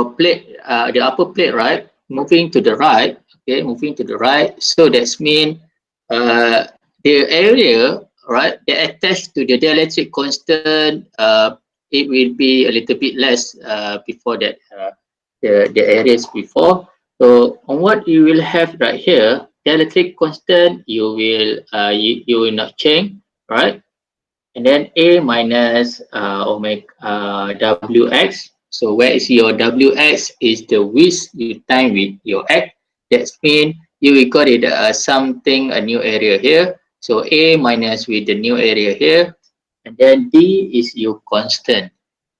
your plate, the upper plate, right, moving to the right. Okay, moving to the right. So that's mean the area, right, that attached to the dielectric constant, it will be a little bit less before that, the areas before. So on what you will have right here, dielectric constant, you will not change, right? And then A minus omega Wx. So where is your Wx is the width you time with your x. That means you will got it something, a new area here. So A minus with the new area here, and then D is your constant.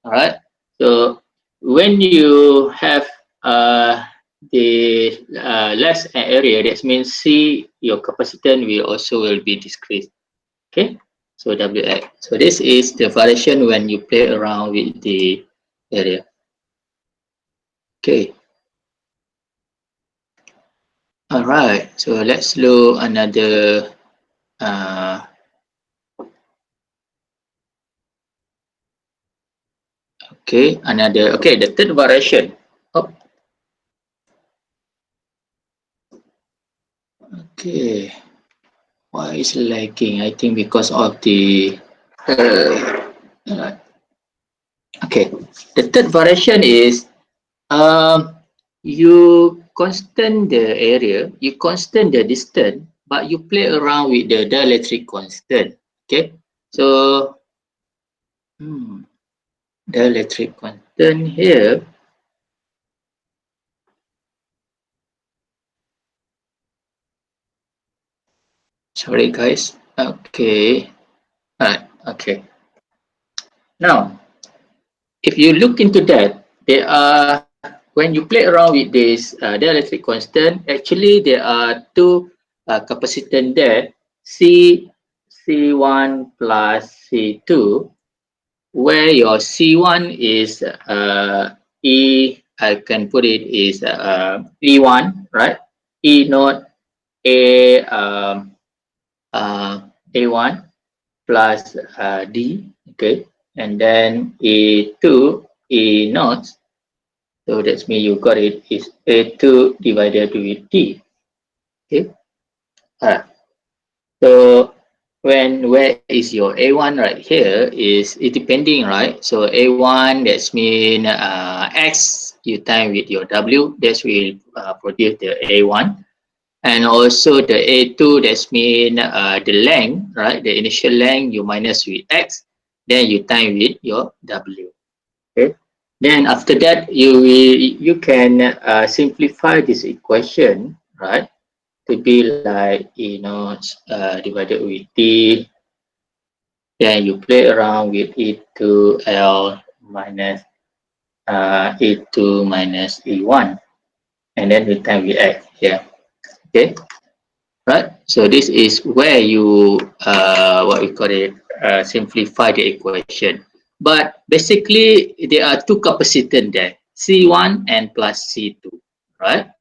All right. So when you have the less area, that means C, your capacitance will be decreased. Okay. So Wx. So this is the variation when you play around with the area. Okay. All right. So let's look another. Okay, another. Okay, the third variation. Oh, okay. Why is lagging? I think because of the. Uh, okay, the third variation is you constant the area, you constant the distance, but you play around with the dielectric constant. Okay, so dielectric constant here. Sorry, guys. Okay, alright. Okay. Now, if you look into that, there are when you play around with this dielectric constant, actually there are two capacitance there, C1 plus C2, where your C1 is I can put it is E1, right? E naught A A1 plus D, okay, and then A2 A naught. So that's mean you got it is A2 divided with D. Okay. Alright. So where is your A1 right here is it depending, right? So A1 that's mean X you time with your W, that will produce the A1. And also the A2 that's mean the length, right? The initial length you minus with X, then you time with your W. Okay. Then after that you can simplify this equation, right? To be like divided with D. Then you play around with E2L minus E2 minus E1, and then we time with X here. Okay, right? So this is where you what we call it simplify the equation. But basically there are two capacitance there, C1 and plus C2, right?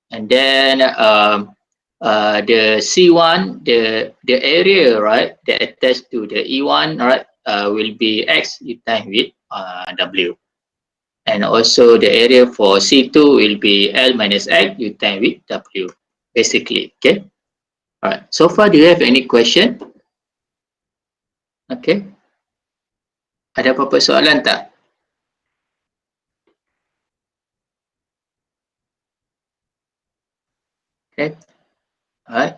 And then the C1, the area, right, that attached to the E1, right, will be X you time with W. And also the area for C2 will be L minus X you time with W, basically. Okay. All right. So far, do you have any question? Okay. Ada apa-apa soalan tak? Okay. All right.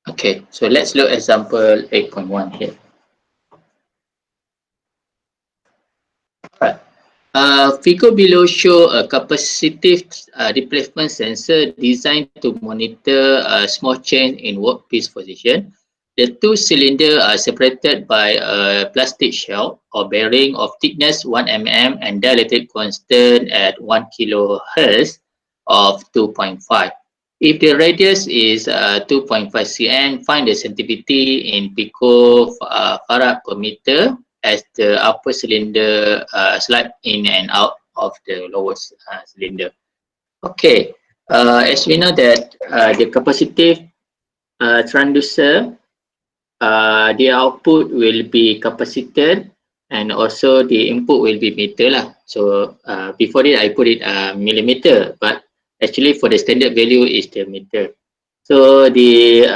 Okay. So let's look example 8.1 here. Right. Figure below show a capacitive replacement sensor designed to monitor a small change in workpiece position. The two cylinders are separated by a plastic shell or bearing of thickness 1 mm and dielectric constant at 1 kilohertz of 2.5. If the radius is 2.5 cm, find the sensitivity in picofarad per meter as the upper cylinder slide in and out of the lowest cylinder. Okay, as we know that the capacitive transducer, the output will be capacitor and also the input will be meter lah. So before it I put it millimeter, but actually for the standard value is the meter. So the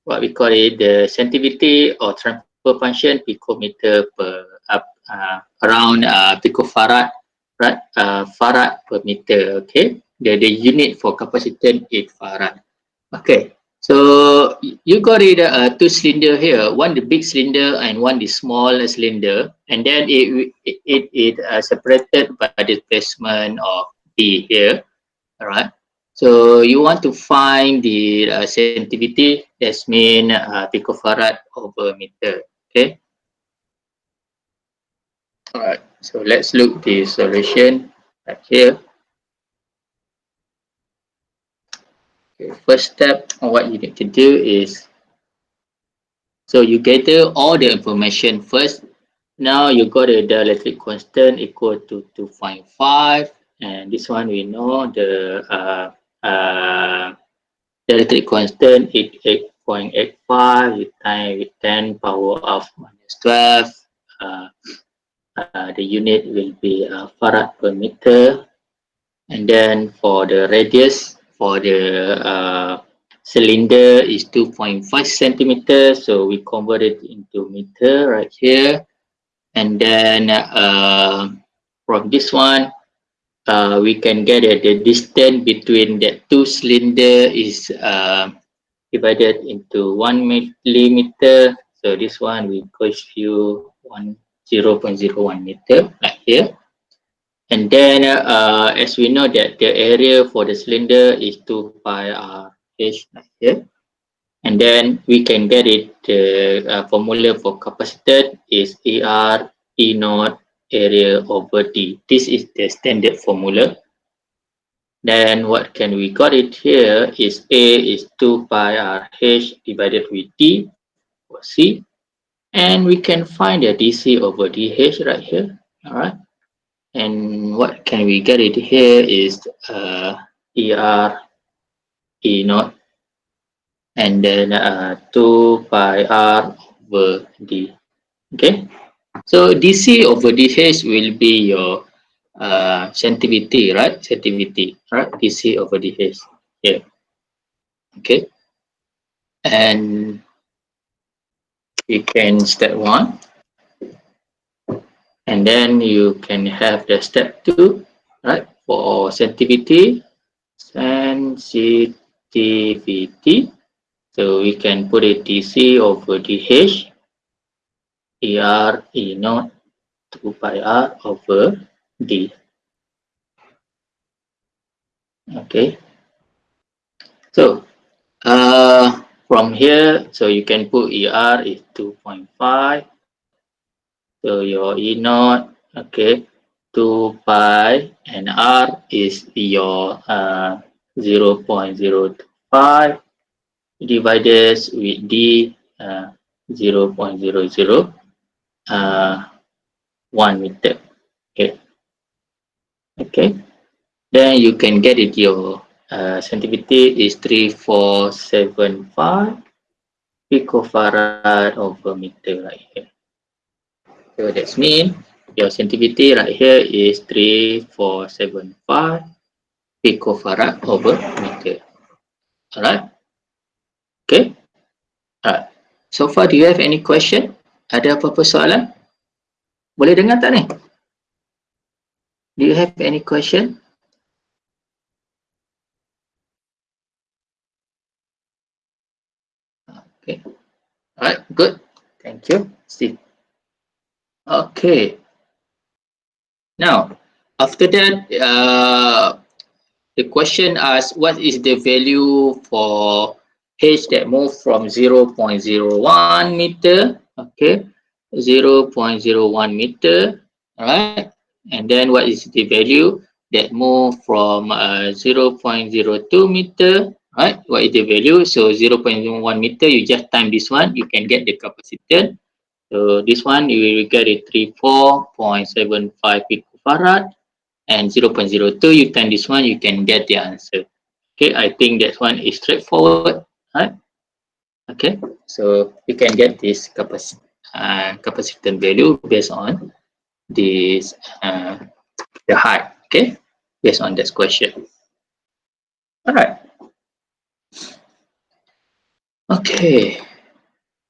what we call it, the sensitivity or transfer function picometer per around picofarad, right? Farad per meter. Okay, the unit for capacitance is farad. Okay, so you got it two cylinder here, one the big cylinder and one the small cylinder, and then it separated by the placement of B here. All right. So you want to find the sensitivity, that's mean picofarad over meter. Okay. All right. So let's look the solution right here. Okay. First step, what you need to do is, so you gather all the information first. Now you got the dielectric constant equal to 2.5, and this one we know the dielectric constant is 8.85 with time with 10 power of minus 12. Uh, the unit will be farad per meter, and then for the radius for the cylinder is 2.5 centimeters, so we convert it into meter right here, and then from this one we can get the distance between the two cylinder is divided into 1 millimeter. So this one we cost you 0.01 meter like here. And then as we know that the area for the cylinder is 2 pi r h like here. And then we can get it, the formula for capacitor is ER E naught area over D. This is the standard formula. Then what can we got it here is A is 2 pi r h divided with D or C. And we can find the DC over DH right here. All right. And what can we get it here is ER E naught and then 2 pi r over D. Okay. So DC over DH will be your sensitivity, right? Sensitivity, right? DC over DH. Yeah. Okay. And you can step 1, and then you can have the step 2, right? For sensitivity. So we can put it DC over DH, ER E naught 2 pi R over D. Okay. So from here, so you can put ER is 2.5. So your E naught, okay, 2 pi, and R is your 0.025 divided with D 0.00 1 meter. Okay. Okay. Then you can get it your sensitivity is 3475 picofarad over meter right here. So that's mean your sensitivity right here is 3475 picofarad over meter. Alright. Okay. Alright. So far, do you have any question? Ada apa-apa soalan? Boleh dengar tak ni? Do you have any question? Okay. Alright, good. Thank you. Steve. Okay. Now, after that, the question asks what is the value for H that moves from 0.01 meter, okay, 0.01 meter, all right, and then what is the value that move from 0.02 meter, right? What is the value? So 0.01 meter, you just time this one, you can get the capacitance. So this one you will get it 34.75 picofarad. and 0.02, you times this one, you can get the answer. Okay, I think that one is straightforward, right? Okay, so you can get this capacitance value based on this the height. Okay, based on this question. All right. Okay.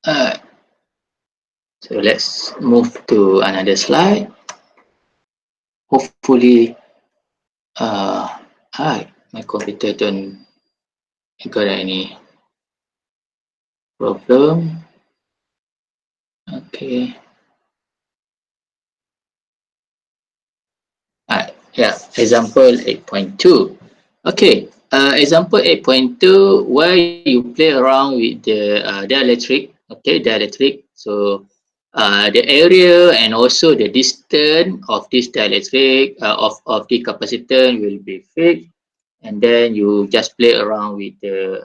Uh, so let's move to another slide. Hopefully, my computer don't got any problem. Okay. Yeah, example 8.2. Okay, example 8.2, where you play around with the dielectric. Okay, dielectric. So, the area and also the distance of this dielectric of the capacitor will be fixed, and then you just play around with the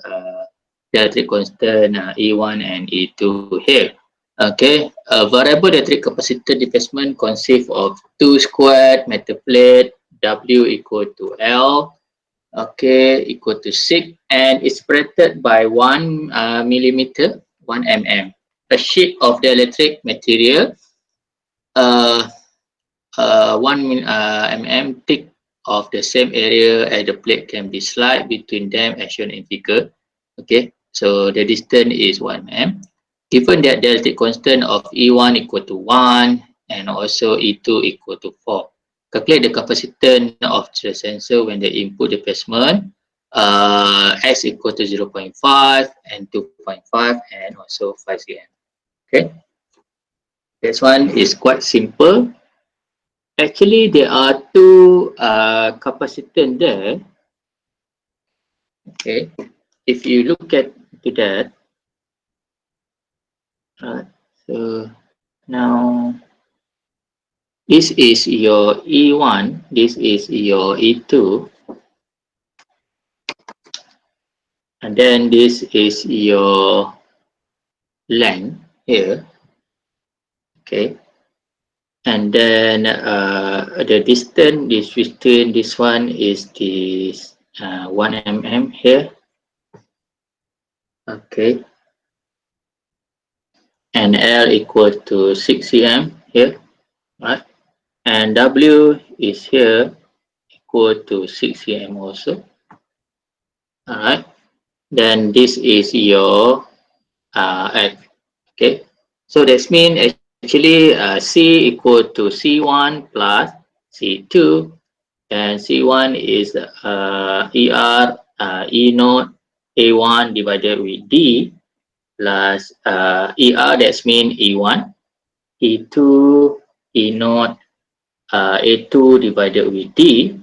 dielectric constant E1 and E2 here. Okay, a variable dielectric capacitor displacement consists of two squared metal plate W equal to L, okay, equal to 6, and it's separated by 1 millimeter, 1 mm. A sheet of the electric material, uh, 1 mm thick of the same area as the plate can be slide between them as shown in figure. Okay, so the distance is 1 mm. Given that the electric constant of E1 equal to 1 and also E2 equal to 4. Calculate the capacitance of the sensor when they input the placement. X equal to 0.5 and 2.5 and also 5 cm. Okay, this one is quite simple. Actually, there are two capacitance there. Okay, if you look at that, so now this is your E1, this is your E2, and then this is your length here. Okay, and then the distance between this one is this 1 mm here. Okay, and L equal to 6 cm here, right? And W is here equal to 6 cm also. Alright, then this is your X. Okay, so that means actually C equal to C1 plus C2, and C1 is ER E naught A1 divided with D plus ER, that means E1, E2 E naught A2 divided with D.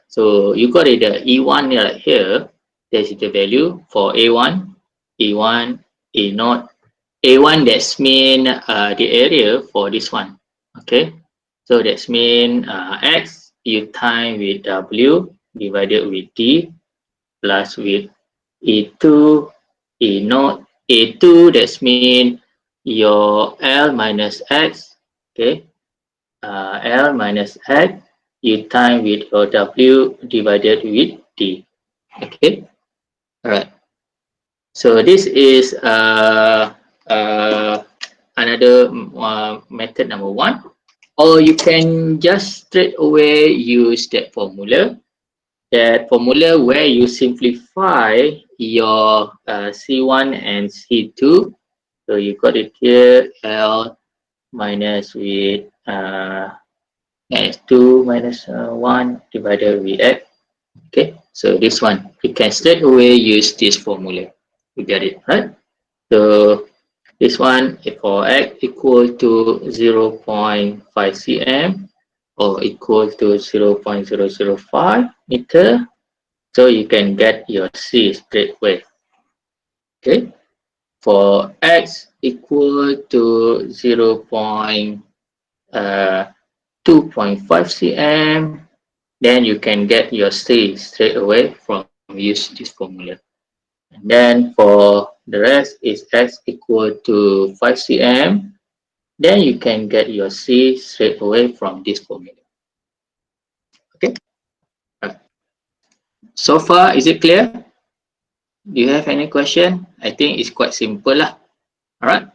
So you got it, the E1 right here. That's the value for A1, E1, E naught. A1, that's mean the area for this one. Okay, so that's mean X you time with W divided with D plus with E2, E naught. A2, that's mean your L minus X. Okay, L minus X, you time with your W divided with D. Okay, all right. So this is another method number one, or you can just straight away use that formula. That formula where you simplify your C1 and C2. So you got it here, L minus with x2 minus 1 divided with x. Okay, so this one, you can straight away use this formula. You get it, right? So this one for x equal to 0.5 cm or equal to 0.005 meter. So you can get your C straight away. Okay, for x equal to 2.5 cm, then you can get your C straight away from use this formula. And then for the rest is x equal to 5 cm, then you can get your C straight away from this formula. Okay. Right. So far, is it clear? Do you have any question? I think it's quite simple lah. Alright.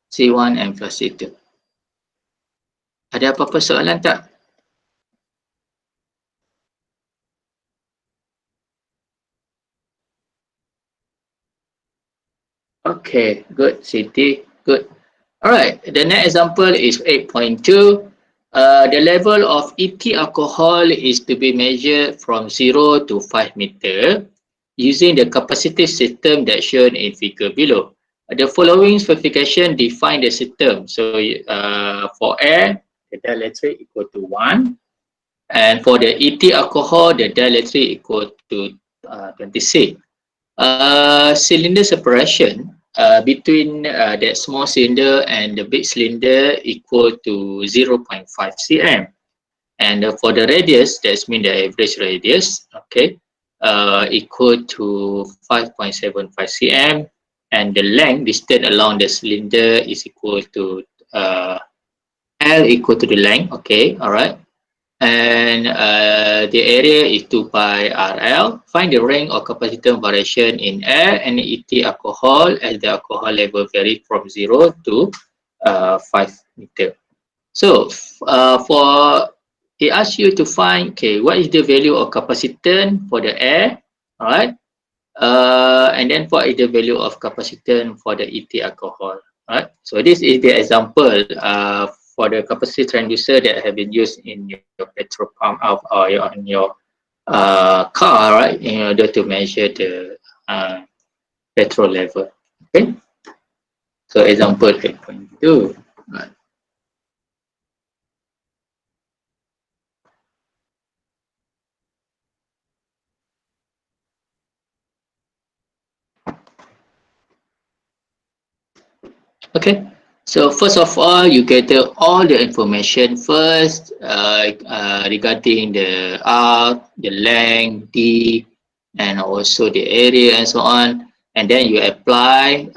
C1 and plus C2. Ada apa-apa soalan tak? Okay, good. Siti, good. Alright, the next example is 8.2. The level of ET alcohol is to be measured from 0 to 5 meter using the capacitive system that's shown in figure below. The following specification define the system. So for air, the dielectric equal to 1. And for the ET alcohol, the dielectric equal to 26. Cylinder separation between that small cylinder and the big cylinder equal to 0.5 cm. And for the radius, that's mean the average radius, okay, equal to 5.75 cm. And the length distance along the cylinder is equal to L equal to the length, okay, all right. And the area is 2 pi RL. Find the range of capacitance variation in air and ET alcohol as the alcohol level varies from 0 to 5 meter. So for it asks you to find, okay, what is the value of capacitance for the air, all right? And then what is the value of capacitance for the ET alcohol, right? So this is the example for the capacitive transducer that have been used in your petrol pump or on your car, right, in order to measure the petrol level. Okay. So example 8.2. Right. Okay. So first of all, you gather all the information first regarding the arc, the length, D, and also the area and so on. And then you apply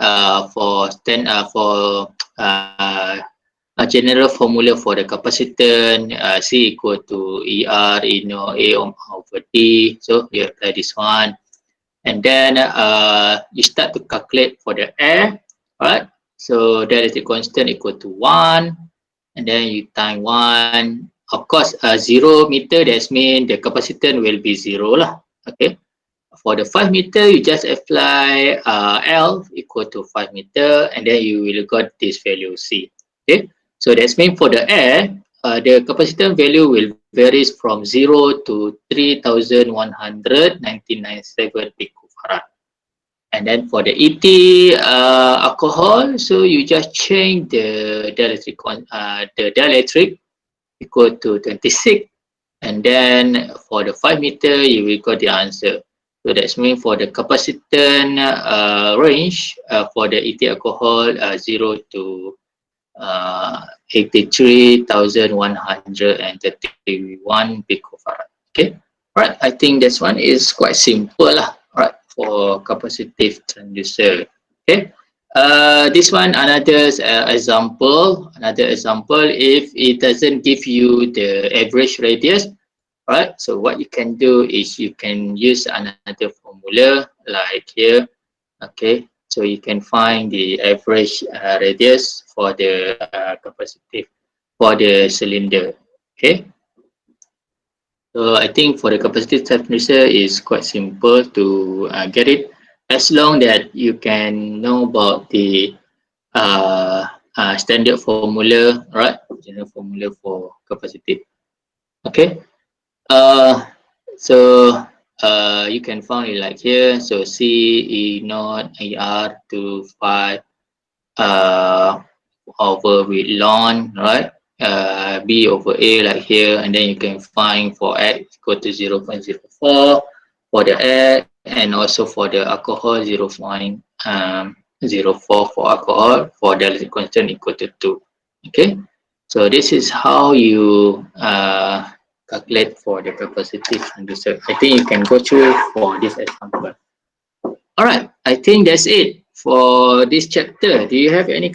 for a general formula for the capacitance C equal to ER A over D. So you apply this one, and then you start to calculate for the air, right? So dielectric constant equal to 1, and then you time 1. Of course, 0 meter, that means the capacitance will be 0 lah. Okay. For the 5 meter, you just apply L equal to 5 meter, and then you will got this value C. Okay. So that's mean for the air, the capacitance value will varies from 0 to 3,197 picofarad. And then for the ET alcohol, so you just change the dielectric equal to 26, and then for the 5 meter, you will got the answer. So that's mean for the capacitance range for the ET alcohol 0 to 83,131 picofarad. Okay, right. I think this one is quite simple lah. Right, for capacitive transducer. Okay. This one another example. Another example. If it doesn't give you the average radius, right? So what you can do is you can use another formula like here. Okay, so you can find the average radius for the capacitive for the cylinder. Okay, so I think for the capacitive transducer is quite simple to get it, as long that you can know about the standard formula, right? General formula for capacitive. Okay. Uh, so you can find it like here. So C E naught ER to 5 over with ln, right? B over A like here, and then you can find for X equal to 0.04 for the air, and also for the alcohol 0.04 for alcohol, for the constant equal to 2. Okay, so this is how you calculate for the capacitive transducer. I think you can go through for this example. All right, I think that's it for this chapter. Do you have any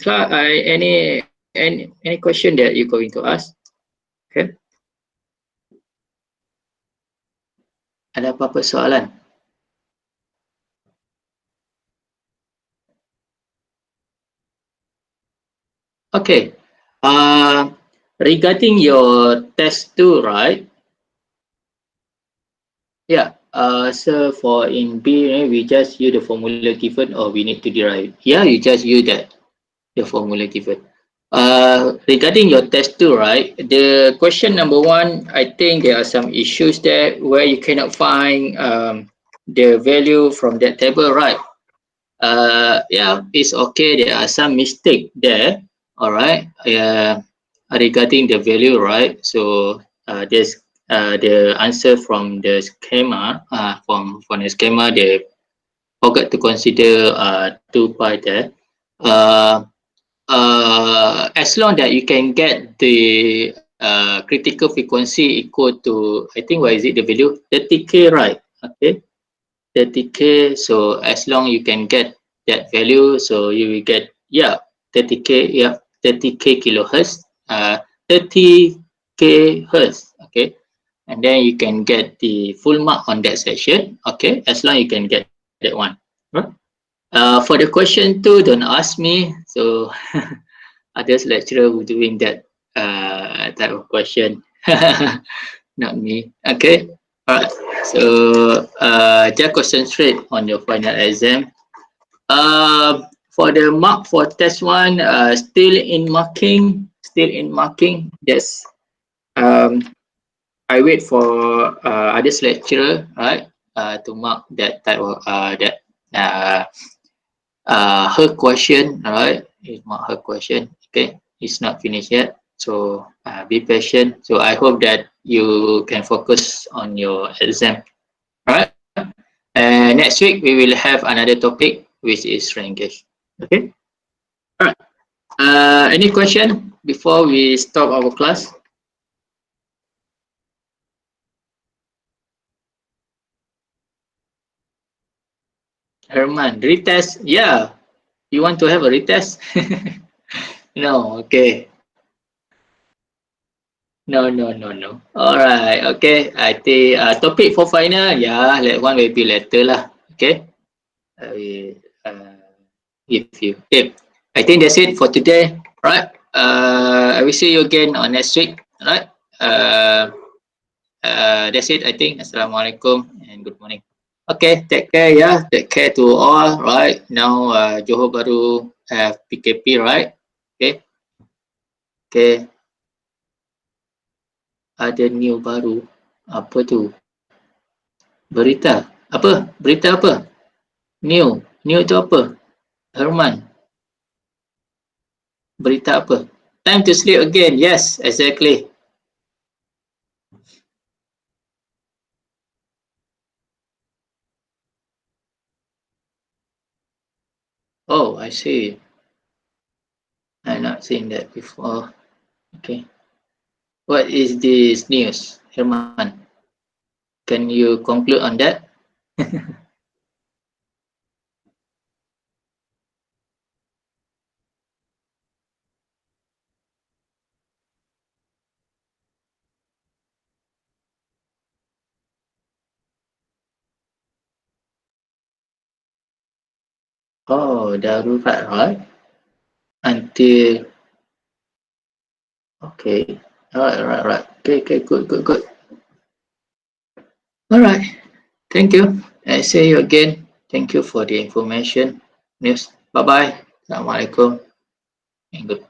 any question that you're going to ask? Okay. Ada apa-apa soalan? Okay. Uh, Regarding your test two, right? Yeah. So for in B, we just use the formula given, or we need to derive. Yeah, you just use that the formula given. Regarding your test two, right? The question number one, I think there are some issues there where you cannot find the value from that table, right? Yeah, it's okay. There are some mistake there. All right. Regarding the value, right? So there's the answer from the schema. From the schema, they forgot to consider two pi there. Uh, as long that you can get the critical frequency equal to, I think, what is it, the value 30k, right? Okay, 30k. So as long you can get that value, so you will get, yeah, 30k, yeah, 30k kilohertz, 30k hertz. Okay, and then you can get the full mark on that section. Okay, as long you can get that one. Right? For the question two, don't ask me. So others lecturer who doing that type of question, not me. Okay, all right. So just concentrate on your final exam. For the mark for test one, still in marking. Yes. Um, I wait for others lecturer, right? To mark that type of uh, her question, right? It's not her question. Okay, it's not finished yet. So be patient. So I hope that you can focus on your exam. All right. And next week we will have another topic which is Renglish. Okay. All right. Any question before we stop our class? Herman, retest. Yeah. You want to have a retest? No. Okay. No, no, no, no. Alright, okay. I think topic for final, yeah, that one will be later lah. Okay. I will give you. Okay. I think that's it for today. Right. I will see you again on next week. Alright. Uh, that's it. I think. Assalamualaikum and good morning. Okay. Take care. Yeah. Take care to all. Right. Now, Johor baru have PKP. Right. Okay. Okay. Ada new baru. Apa tu? Berita. Apa? Berita apa? New. New itu apa? Herman. Berita apa? Time to sleep again. Yes, exactly. Oh, I see. I've not seen that before. Okay. What is this news, Herman? Can you conclude on that? Oh, darurat, right? Until, okay. Right. Okay, good, good, good. All right. Thank you. I see you again. Thank you for the information. News. Bye bye. Assalamualaikum. And good.